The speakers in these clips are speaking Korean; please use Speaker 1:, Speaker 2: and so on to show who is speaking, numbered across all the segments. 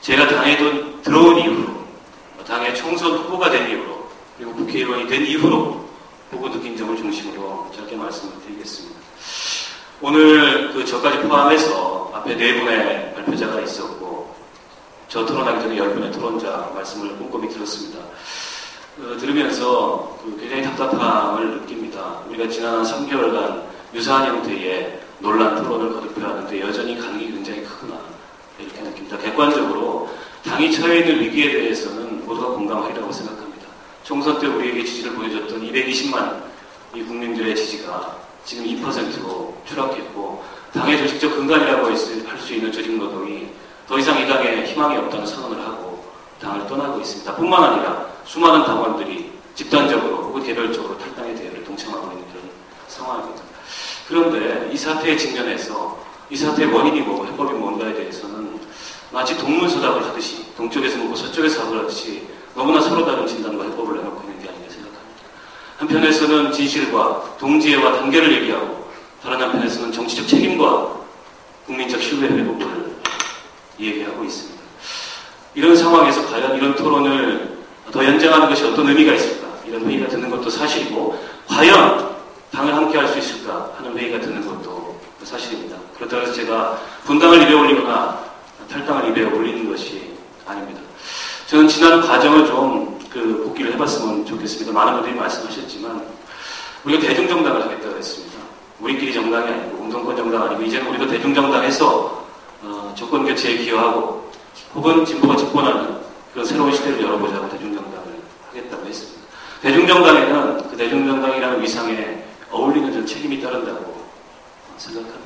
Speaker 1: 제가 당에 들어온 이후로, 당의 총선 후보가 된 이후로, 그리고 국회의원이 된 이후로 보고 느낀 점을 중심으로 짧게 말씀을 드리겠습니다. 오늘 저까지 포함해서 앞에 4분의 발표자가 있었고, 저 토론하기 전에 10분의 토론자 말씀을 꼼꼼히 들었습니다. 들으면서 굉장히 답답함을 느낍니다. 우리가 지난 3개월간 유사한 형태의 논란 토론을 거듭해야 하는데 여전히 간격이 굉장히 크구나, 이렇게 느낍니다. 객관적으로 당이 처해 있는 위기에 대해서는 모두가 공감하리라고 생각합니다. 총선 때 우리에게 지지를 보여줬던 220만 이 국민들의 지지가 지금 2%로 추락했고, 당의 조직적 근간이라고 할 수 있는 조직노동이 더 이상 이 당에 희망이 없다는 선언을 하고 당을 떠나고 있습니다. 뿐만 아니라 수많은 당원들이 집단적으로 혹은 개별적으로 탈당의 대회를 동참하고 있는 그런 상황입니다. 그런데 이 사태에 직면해서 이 사태의 원인이 뭐고 해법이 뭔가에 대해서는 마치 동문서답을 하듯이, 동쪽에서 묻고 서쪽에서 답을 하듯이 너무나 서로 다른 진단과 해법을 내놓고 있는 게 아닌가 생각합니다. 한편에서는 진실과 동지애와 단계를 얘기하고, 다른 한편에서는 정치적 책임과 국민적 신뢰 회복을 얘기하고 있습니다. 이런 상황에서 과연 이런 토론을 더 연장하는 것이 어떤 의미가 있을까? 이런 회의가 드는 것도 사실이고, 과연 당을 함께 할 수 있을까 하는 회의가 드는 것도 사실입니다. 그렇다고 해서 제가 분당을 입에 올리거나 탈당을 입에 올리는 것이 아닙니다. 저는 지난 과정을 좀 복기를 해봤으면 좋겠습니다. 많은 분들이 말씀하셨지만 우리가 대중정당을 하겠다고 했습니다. 우리끼리 정당이 아니고 운동권 정당 아니고 이제는 우리도 대중정당에서 정권교체에 기여하고 혹은 진보가 집권하는 그런 새로운 시대를 열어보자고 대중정당을 하겠다고 했습니다. 대중정당에는 그 대중정당이라는 위상에 어울리는 전 책임이 따른다고 생각합니다.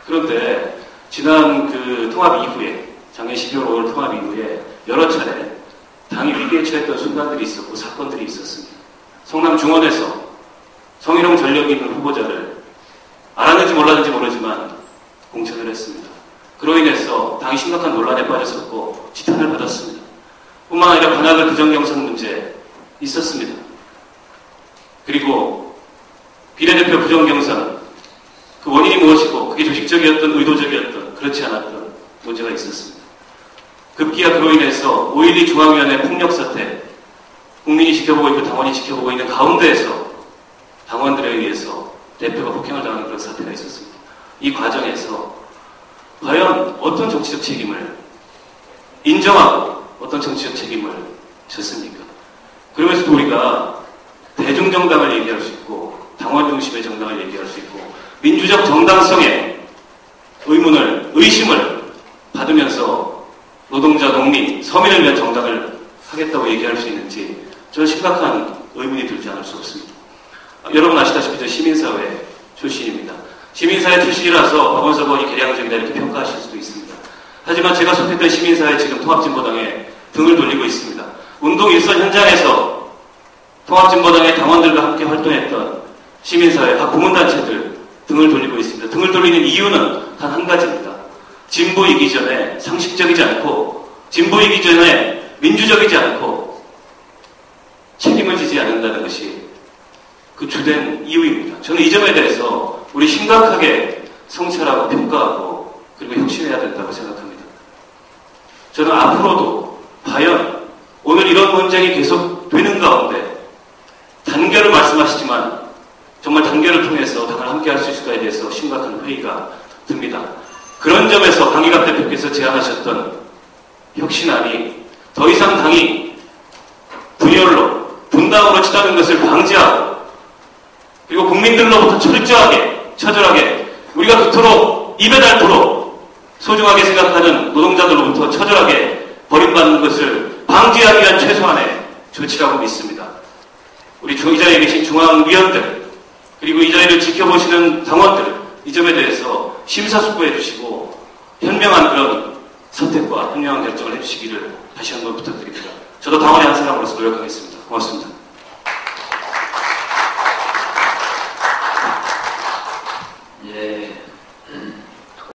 Speaker 1: 그런데 지난 통합 이후에, 작년 12월 5월 통합 이후에 여러 차례 당이 위기에 처했던 순간들이 있었고 사건들이 있었습니다. 성남 중원에서 성희롱 전력이 있는 후보자를 알았는지 몰랐는지 모르지만 공천을 했습니다. 그로 인해서 당이 심각한 논란에 빠졌었고 지탄을 받았습니다. 뿐만 아니라 관악을 부정경선 문제 있었습니다. 그리고 비례대표 부정경선, 그 원인이 무엇이고 그게 조직적이었던 의도적이었던 그렇지 않았던 문제가 있었습니다. 급기야 그로 인해서 5.12 중앙위원회 폭력사태, 국민이 지켜보고 있고 당원이 지켜보고 있는 가운데에서 당원들에 의해서 대표가 폭행을 당하는 그런 사태가 있었습니다. 이 과정에서 과연 어떤 정치적 책임을 인정하고 어떤 정치적 책임을 졌습니까? 그러면서도 우리가 대중정당을 얘기할 수 있고 당원 중심의 정당을 얘기할 수 있고 민주적 정당성의 의심을 받으면서 노동자, 농민, 서민을 위한 정당을 하겠다고 얘기할 수 있는지 저는 심각한 의문이 들지 않을 수 없습니다. 여러분 아시다시피 저 시민사회 출신입니다. 시민사회 출신이라서 박원석원이 개량적이다 이렇게 평가하실 수도 있습니다. 하지만 제가 속했던 시민사회 지금 통합진보당에 등을 돌리고 있습니다. 운동 일선 현장에서 통합진보당의 당원들과 함께 활동했던 시민사회, 각 고문단체들 등을 돌리고 있습니다. 등을 돌리는 이유는 단 한 가지입니다. 진보이기 전에 상식적이지 않고 진보이기 전에 민주적이지 않고 책임을 지지 않는다는 것이 그 주된 이유입니다. 저는 이 점에 대해서 우리 심각하게 성찰하고 평가하고 그리고 혁신해야 된다고 생각합니다. 저는 앞으로도 과연 오늘 이런 논쟁이 계속 되는 가운데 단결을 말씀하시지만 정말 단결을 통해서 당을 함께 할 수 있을까에 대해서 심각한 회의가 듭니다. 그런 점에서 강기갑 대표께서 제안하셨던 혁신안이 더 이상 당이 분열로, 분당으로 치닫는 것을 방지하고 그리고 국민들로부터 철저하게, 처절하게 우리가 그토록 입에 닳도록 소중하게 생각하는 노동자들로부터 처절하게 버림받는 것을 방지하기 위한 최소한의 조치라고 믿습니다. 우리 이 자리에 계신 중앙위원들 그리고 이 자리를 지켜보시는 당원들 이 점에 대해서 심사숙고해 주시고 현명한 그런 선택과 현명한 결정을 해주시기를 다시 한번 부탁드립니다. 저도 당원의 한 사람으로서 노력하겠습니다. 고맙습니다.